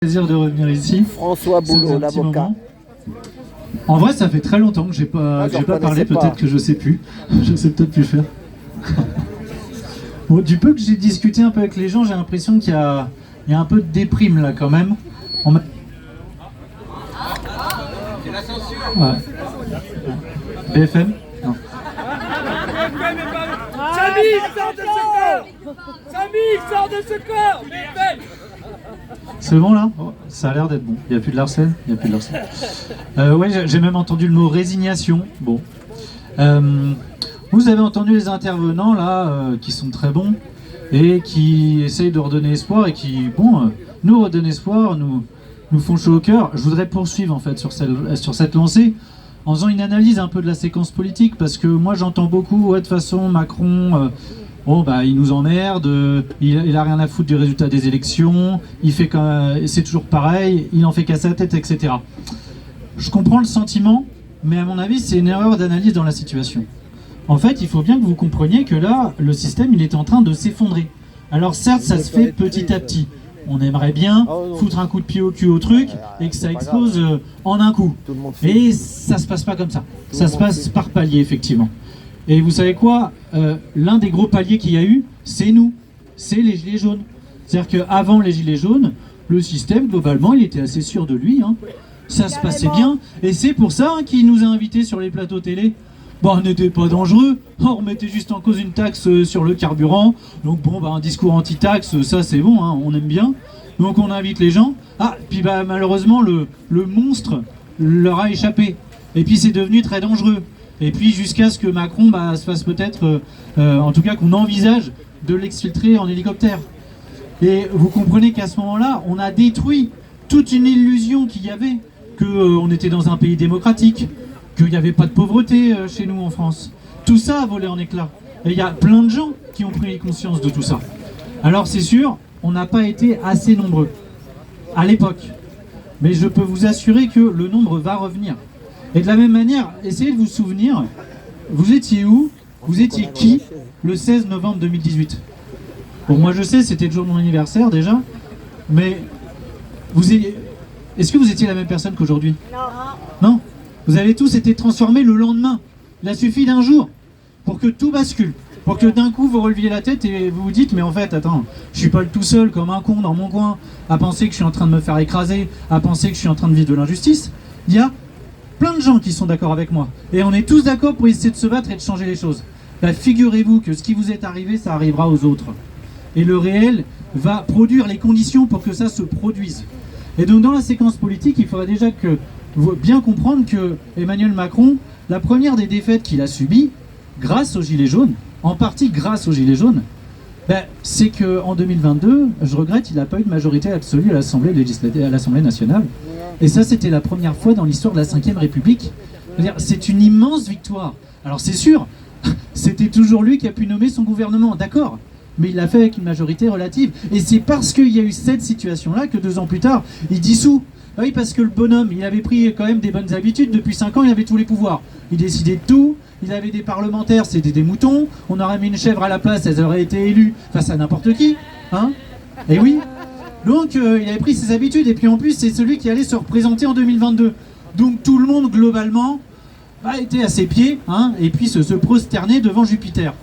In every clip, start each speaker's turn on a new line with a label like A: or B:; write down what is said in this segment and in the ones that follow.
A: Plaisir de revenir ici.
B: François Boulot, l'avocat.
A: En vrai, ça fait très longtemps que j'ai pas parlé. Peut-être que je sais plus. Je sais peut-être plus faire. Bon, du peu que j'ai discuté un peu avec les gens, j'ai l'impression qu'il y a un peu de déprime là quand même. Ouais. BFM non.
C: Samy, sors de ce corps! Samy, sors de ce corps! BFM!
A: C'est bon là? Oh, ça a l'air d'être bon. Il n'y a plus de Larsen? Il n'y a plus de Larsen. Ouais, j'ai même entendu le mot résignation. Bon. Vous avez entendu les intervenants là, qui sont très bons et qui essayent de redonner espoir et qui, bon, nous redonnent espoir, nous font chaud au cœur. Je voudrais poursuivre en fait sur cette lancée en faisant une analyse un peu de la séquence politique, parce que moi j'entends beaucoup, ouais, de toute façon Macron, bon bah il nous emmerde, il a rien à foutre du résultat des élections, il fait c'est toujours pareil, il en fait qu'à sa tête, etc. Je comprends le sentiment, mais à mon avis c'est une erreur d'analyse dans la situation. En fait, il faut bien que vous compreniez que là, le système il est en train de s'effondrer. Alors certes, ça se fait petit à petit. On aimerait bien foutre un coup de pied au cul au truc et que ça explose en un coup. Et ça se passe pas comme ça. Ça se passe par palier, effectivement. Et vous savez quoi, l'un des gros paliers qu'il y a eu, c'est nous. C'est les gilets jaunes. C'est-à-dire qu'avant les gilets jaunes, le système, globalement, il était assez sûr de lui. Hein. Ça se passait bien. Et c'est pour ça qu'il nous a invités sur les plateaux télé. Bon, on n'était pas dangereux, on remettait juste en cause une taxe sur le carburant, donc bon, bah, un discours anti-taxe, ça c'est bon, hein, on aime bien, donc on invite les gens. Ah, puis bah, malheureusement, le monstre leur a échappé, et puis c'est devenu très dangereux, et puis jusqu'à ce que Macron se fasse peut-être, en tout cas qu'on envisage de l'exfiltrer en hélicoptère. Et vous comprenez qu'à ce moment-là, on a détruit toute une illusion qu'il y avait, qu'on était dans un pays démocratique, qu'il n'y avait pas de pauvreté chez nous en France. Tout ça a volé en éclats. Et il y a plein de gens qui ont pris conscience de tout ça. Alors c'est sûr, on n'a pas été assez nombreux à l'époque. Mais je peux vous assurer que le nombre va revenir. Et de la même manière, essayez de vous souvenir, vous étiez où? Vous étiez qui le 16 novembre 2018? Bon, moi je sais, c'était le jour de mon anniversaire déjà, mais est-ce que vous étiez la même personne qu'aujourd'hui? Non. Non? Vous avez tous été transformés le lendemain. Il a suffi d'un jour pour que tout bascule. Pour que d'un coup vous releviez la tête et vous vous dites, mais en fait, attends, je suis pas tout seul comme un con dans mon coin à penser que je suis en train de me faire écraser, à penser que je suis en train de vivre de l'injustice. Il y a plein de gens qui sont d'accord avec moi. Et on est tous d'accord pour essayer de se battre et de changer les choses. Bah, figurez-vous que ce qui vous est arrivé, ça arrivera aux autres. Et le réel va produire les conditions pour que ça se produise. Et donc dans la séquence politique, il faudrait déjà bien comprendre que Emmanuel Macron, la première des défaites qu'il a subies, grâce aux Gilets jaunes, en partie grâce aux Gilets jaunes, c'est qu'en 2022, je regrette, il n'a pas eu de majorité absolue à l'Assemblée nationale. Et ça, c'était la première fois dans l'histoire de la Ve République. C'est une immense victoire. Alors c'est sûr, c'était toujours lui qui a pu nommer son gouvernement, d'accord, mais il l'a fait avec une majorité relative. Et c'est parce qu'il y a eu cette situation-là que 2 ans plus tard, il dissout. Oui, parce que le bonhomme, il avait pris quand même des bonnes habitudes. Depuis 5 ans, il avait tous les pouvoirs. Il décidait de tout. Il avait des parlementaires, c'était des moutons. On aurait mis une chèvre à la place, elles auraient été élues face à n'importe qui. Hein? Et oui. Donc, il avait pris ses habitudes. Et puis en plus, c'est celui qui allait se représenter en 2022. Donc tout le monde, globalement, était à ses pieds. Hein, et puis se prosternait devant Jupiter.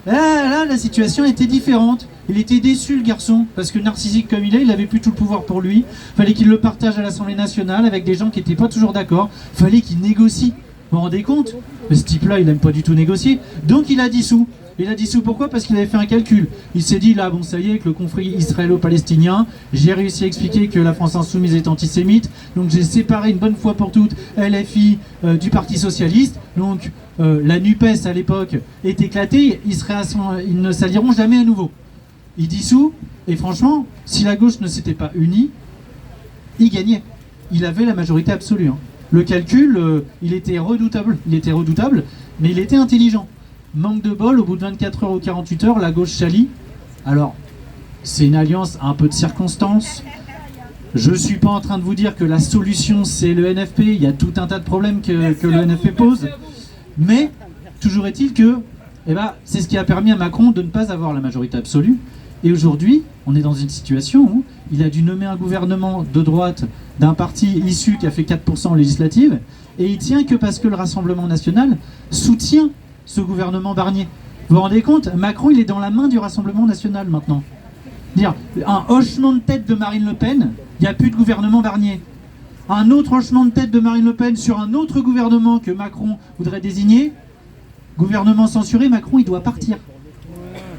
A: Là, la situation était différente. Il était déçu, le garçon, parce que narcissique comme il avait plus tout le pouvoir pour lui. Fallait qu'il le partage à l'Assemblée nationale avec des gens qui n'étaient pas toujours d'accord. Fallait qu'il négocie. Vous vous rendez compte? Mais ce type-là, il n'aime pas du tout négocier. Donc il a dissous. Il a dissous pourquoi? Parce qu'il avait fait un calcul. Il s'est dit, là, bon, ça y est, avec le conflit israélo-palestinien, j'ai réussi à expliquer que la France insoumise est antisémite. Donc j'ai séparé une bonne fois pour toutes LFI du Parti socialiste. Donc la NUPES, à l'époque, est éclatée. Ils ne s'allieront jamais à nouveau. Il dissout, et franchement, si la gauche ne s'était pas unie, il gagnait. Il avait la majorité absolue. Hein. Le calcul, il était redoutable, mais il était intelligent. Manque de bol, au bout de 24 heures ou 48 heures, la gauche s'allie. Alors, c'est une alliance un peu de circonstance. Je ne suis pas en train de vous dire que la solution, c'est le NFP. Il y a tout un tas de problèmes que le NFP pose. Mais, toujours est-il que c'est ce qui a permis à Macron de ne pas avoir la majorité absolue. Et aujourd'hui, on est dans une situation où il a dû nommer un gouvernement de droite d'un parti issu qui a fait 4% en législative, et il tient que parce que le Rassemblement national soutient ce gouvernement Barnier. Vous vous rendez compte? Macron, il est dans la main du Rassemblement national maintenant. Dire un hochement de tête de Marine Le Pen, il n'y a plus de gouvernement Barnier. Un autre hochement de tête de Marine Le Pen sur un autre gouvernement que Macron voudrait désigner, gouvernement censuré, Macron, il doit partir.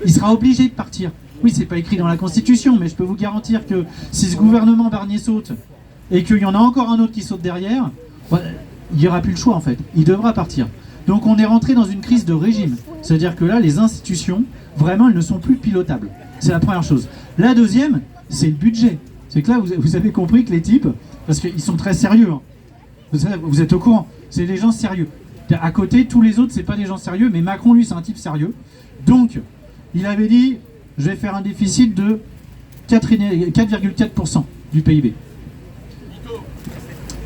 A: Il sera obligé de partir. Oui, c'est pas écrit dans la Constitution, mais je peux vous garantir que si ce gouvernement Barnier saute et qu'il y en a encore un autre qui saute derrière, il n'y aura plus le choix en fait. Il devra partir. Donc on est rentré dans une crise de régime. C'est-à-dire que là, les institutions, vraiment, elles ne sont plus pilotables. C'est la première chose. La deuxième, c'est le budget. C'est que là, vous avez compris que les types, parce qu'ils sont très sérieux, hein. Vous êtes au courant, c'est des gens sérieux. À côté, tous les autres, c'est pas des gens sérieux, mais Macron, lui, c'est un type sérieux. Donc, il avait dit, je vais faire un déficit de 4,4% du PIB.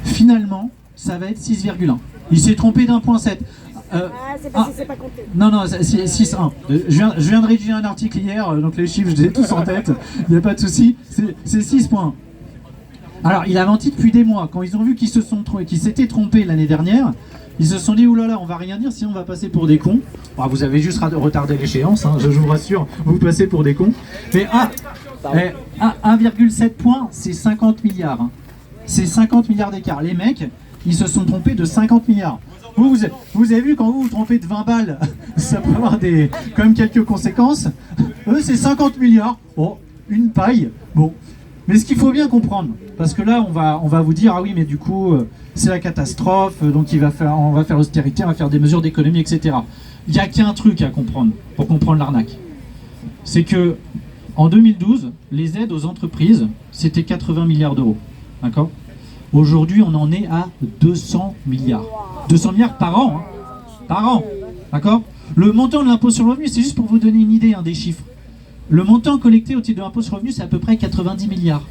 A: Finalement, ça va être 6,1. Il s'est trompé d'1,7.
D: C'est parce que c'est pas compté.
A: Non, c'est 6,1. Je viens de rédiger un article hier, donc les chiffres, je les ai tous en tête. Il n'y a pas de souci. C'est 6,1. Alors, il a menti depuis des mois. Quand ils ont vu qu'ils s'étaient trompés l'année dernière, ils se sont dit, oulala, on va rien dire, sinon on va passer pour des cons. Bon, vous avez juste retardé l'échéance, hein, je vous rassure, vous passez pour des cons. Mais 1,7 points, c'est 50 milliards. Hein. C'est 50 milliards d'écart. Les mecs, ils se sont trompés de 50 milliards. Vous avez vu, quand vous vous trompez de 20 balles, ça peut avoir quand même quelques conséquences. Eux, c'est 50 milliards. Bon, une paille. Bon. Mais ce qu'il faut bien comprendre, parce que là, on va vous dire, ah oui, mais du coup, c'est la catastrophe, donc on va faire l'austérité, on va faire des mesures d'économie, etc. Il n'y a qu'un truc à comprendre, pour comprendre l'arnaque. C'est que, en 2012, les aides aux entreprises, c'était 80 milliards d'euros. D'accord ? Aujourd'hui, on en est à 200 milliards. 200 milliards par an. Hein, par an. D'accord ? Le montant de l'impôt sur le revenu, c'est juste pour vous donner une idée des chiffres. Le montant collecté au titre de l'impôt sur le revenu, c'est à peu près 90 milliards.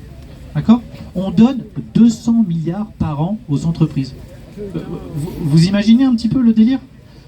A: D'accord ? On donne 200 milliards par an aux entreprises. Vous imaginez un petit peu le délire ?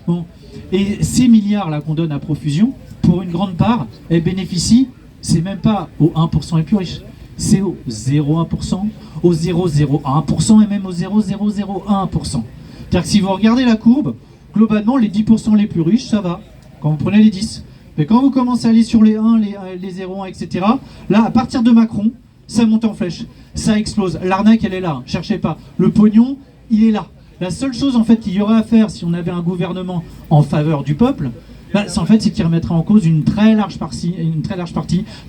A: Bon. Et ces milliards-là qu'on donne à profusion, pour une grande part, elles bénéficient, c'est même pas aux 1% les plus riches, c'est aux 0,1%, aux 0,01% et même aux 0,001%. C'est-à-dire que si vous regardez la courbe, globalement, les 10% les plus riches, ça va, quand vous prenez les 10. Mais quand vous commencez à aller sur les 1, les 0,1, etc., là, à partir de Macron, ça monte en flèche, ça explose. L'arnaque, elle est là, cherchez pas. Le pognon, il est là. La seule chose, en fait, qu'il y aurait à faire si on avait un gouvernement en faveur du peuple, c'est qu'il remettrait en cause une très large partie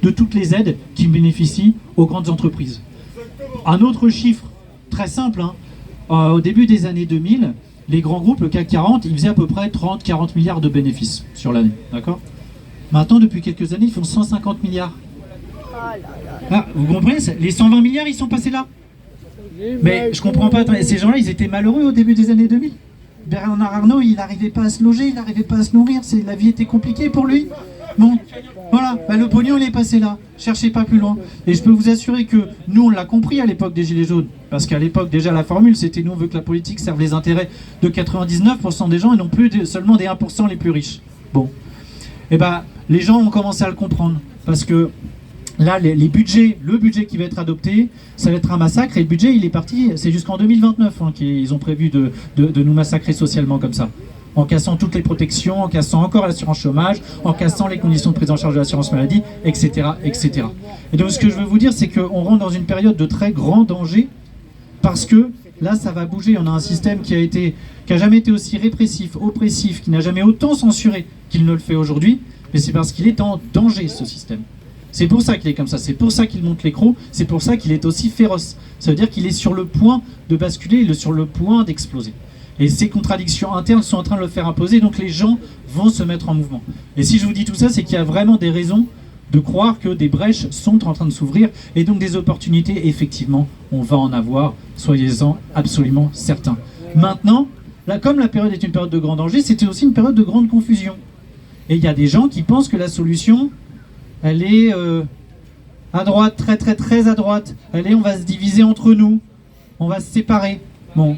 A: de toutes les aides qui bénéficient aux grandes entreprises. Un autre chiffre très simple, hein, au début des années 2000, les grands groupes, le CAC 40, ils faisaient à peu près 30-40 milliards de bénéfices sur l'année, d'accord ? Maintenant, depuis quelques années, ils font 150 milliards. Ah, vous comprenez, les 120 milliards, ils sont passés là. Mais je comprends pas, ces gens-là, ils étaient malheureux au début des années 2000. Bernard Arnault, il n'arrivait pas à se loger, il n'arrivait pas à se nourrir, la vie était compliquée pour lui. Bon, voilà, le pognon, il est passé là. Cherchez pas plus loin. Et je peux vous assurer que nous, on l'a compris à l'époque des Gilets jaunes. Parce qu'à l'époque, déjà, la formule, c'était nous, on veut que la politique serve les intérêts de 99% des gens et non plus seulement des 1% les plus riches. Bon. Et les gens ont commencé à le comprendre. Parce que là, le budget qui va être adopté, ça va être un massacre. Et le budget, il est parti, c'est jusqu'en 2029 hein, qu'ils ont prévu de nous massacrer socialement comme ça. En cassant toutes les protections, en cassant encore l'assurance chômage, en cassant les conditions de prise en charge de l'assurance maladie, etc., etc. Et donc ce que je veux vous dire, c'est qu'on rentre dans une période de très grand danger, parce que là, ça va bouger. On a un système qui a jamais été aussi répressif, oppressif, qui n'a jamais autant censuré qu'il ne le fait aujourd'hui, mais c'est parce qu'il est en danger, ce système. C'est pour ça qu'il est comme ça, c'est pour ça qu'il monte les crocs, c'est pour ça qu'il est aussi féroce. Ça veut dire qu'il est sur le point de basculer, il est sur le point d'exploser. Et ces contradictions internes sont en train de le faire imposer, donc les gens vont se mettre en mouvement. Et si je vous dis tout ça, c'est qu'il y a vraiment des raisons de croire que des brèches sont en train de s'ouvrir, et donc des opportunités, effectivement, on va en avoir, soyez-en absolument certains. Maintenant, là, comme la période est une période de grand danger, c'était aussi une période de grande confusion. Et il y a des gens qui pensent que la solution, elle est à droite, très très très à droite. On va se diviser entre nous, on va se séparer. Bon.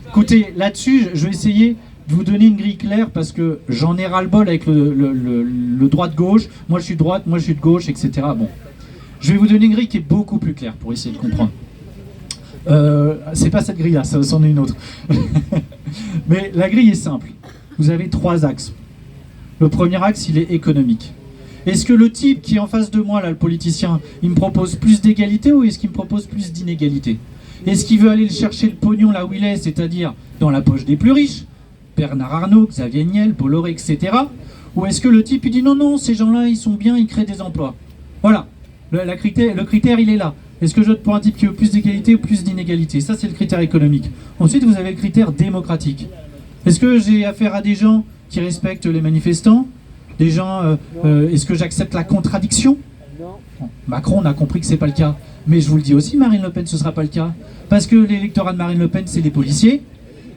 A: Écoutez, là-dessus, je vais essayer de vous donner une grille claire parce que j'en ai ras-le-bol avec le droite-gauche. Moi, je suis de droite, moi, je suis de gauche, etc. Bon. Je vais vous donner une grille qui est beaucoup plus claire pour essayer de comprendre. C'est pas cette grille-là, ça c'en est une autre. Mais la grille est simple. Vous avez 3 axes. Le premier axe, il est économique. Est-ce que le type qui est en face de moi, là, le politicien, il me propose plus d'égalité ou est-ce qu'il me propose plus d'inégalité? Est-ce qu'il veut aller chercher le pognon là où il est, c'est-à-dire dans la poche des plus riches, Bernard Arnault, Xavier Niel, Bolloré, etc. Ou est-ce que le type il dit non, non, ces gens-là, ils sont bien, ils créent des emplois? Voilà, le critère, il est là. Est-ce que je vote pour un type qui veut plus d'égalité ou plus d'inégalité? Ça, c'est le critère économique. Ensuite, vous avez le critère démocratique. Est-ce que j'ai affaire à des gens qui respectent les manifestants? Des gens, est-ce que j'accepte la contradiction? Bon, Macron, on a compris que c'est pas le cas. Mais je vous le dis aussi, Marine Le Pen, ce sera pas le cas. Parce que l'électorat de Marine Le Pen, c'est les policiers.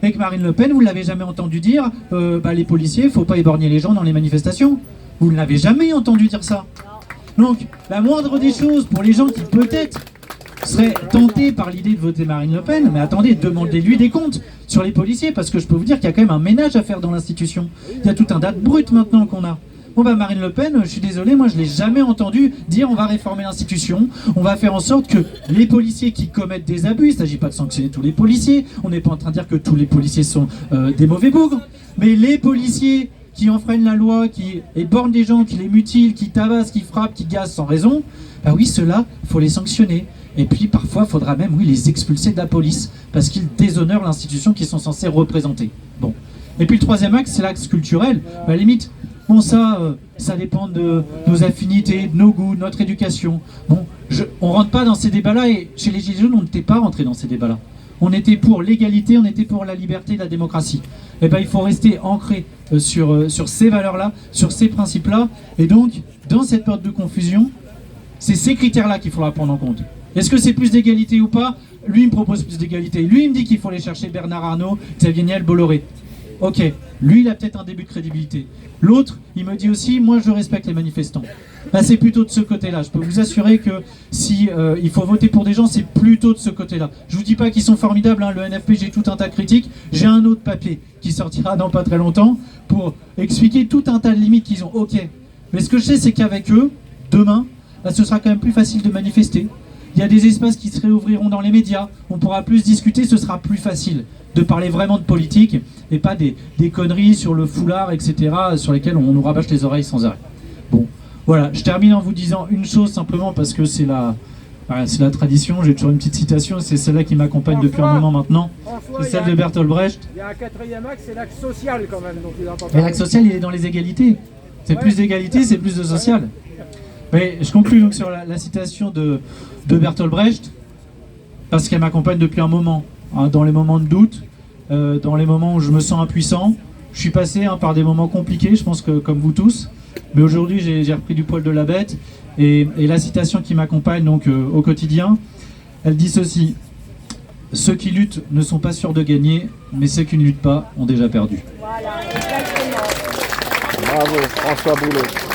A: Et que Marine Le Pen, vous ne l'avez jamais entendu dire, les policiers, il ne faut pas éborgner les gens dans les manifestations. Vous ne l'avez jamais entendu dire ça. Donc, la moindre des choses pour les gens qui peut-être seraient tentés par l'idée de voter Marine Le Pen, mais attendez, demandez-lui des comptes sur les policiers, parce que je peux vous dire qu'il y a quand même un ménage à faire dans l'institution. Il y a tout un tas de brutes maintenant qu'on a. Bon Marine Le Pen, je suis désolé, moi je ne l'ai jamais entendu dire on va réformer l'institution, on va faire en sorte que les policiers qui commettent des abus, il ne s'agit pas de sanctionner tous les policiers, on n'est pas en train de dire que tous les policiers sont des mauvais bougres, mais les policiers qui enfreignent la loi, qui éborgnent des gens, qui les mutilent, qui tabassent, qui frappent, qui gazent sans raison, bah oui, ceux-là, il faut les sanctionner. Et puis parfois, il faudra même, oui, les expulser de la police, parce qu'ils déshonorent l'institution qu'ils sont censés représenter. Bon. Et puis le troisième axe, c'est l'axe culturel. À la limite, bon ça dépend de nos affinités, de nos goûts, de notre éducation. Bon, on rentre pas dans ces débats-là, et chez les Gilets jaunes, on n'était pas rentré dans ces débats-là. On était pour l'égalité, on était pour la liberté et la démocratie. Et ben il faut rester ancré sur ces valeurs-là, sur ces principes-là. Et donc, dans cette période de confusion, c'est ces critères-là qu'il faudra prendre en compte. Est-ce que c'est plus d'égalité ou pas? Lui, il me propose plus d'égalité. Lui, il me dit qu'il faut aller chercher Bernard Arnault, Xavier Niel, Bolloré. Ok, lui, il a peut-être un début de crédibilité. L'autre, il me dit aussi, moi, je respecte les manifestants. Là, c'est plutôt de ce côté-là. Je peux vous assurer que si il faut voter pour des gens, c'est plutôt de ce côté-là. Je vous dis pas qu'ils sont formidables, hein. Le NFP, j'ai tout un tas de critiques. J'ai un autre papier qui sortira dans pas très longtemps pour expliquer tout un tas de limites qu'ils ont. Ok, mais ce que je sais, c'est qu'avec eux, demain, là, ce sera quand même plus facile de manifester. Il y a des espaces qui se réouvriront dans les médias, on pourra plus discuter, ce sera plus facile de parler vraiment de politique et pas des conneries sur le foulard, etc., sur lesquelles on nous rabâche les oreilles sans arrêt. Bon, voilà, je termine en vous disant une chose simplement parce que c'est la tradition, j'ai toujours une petite citation, c'est celle-là qui m'accompagne depuis un moment maintenant, c'est celle de Bertolt Brecht.
C: Il y a un quatrième axe, c'est l'axe social quand même.
A: Mais l'axe social, il est dans les égalités. C'est plus d'égalité, c'est plus de social. Mais je conclue donc sur la citation de Bertolt Brecht, parce qu'elle m'accompagne depuis un moment, hein, dans les moments de doute, dans les moments où je me sens impuissant. Je suis passé par des moments compliqués, je pense que comme vous tous, mais aujourd'hui j'ai repris du poil de la bête, et la citation qui m'accompagne donc au quotidien, elle dit ceci: ceux qui luttent ne sont pas sûrs de gagner, mais ceux qui ne luttent pas ont déjà perdu.
D: Voilà, exactement.
B: Bravo, François Boulot.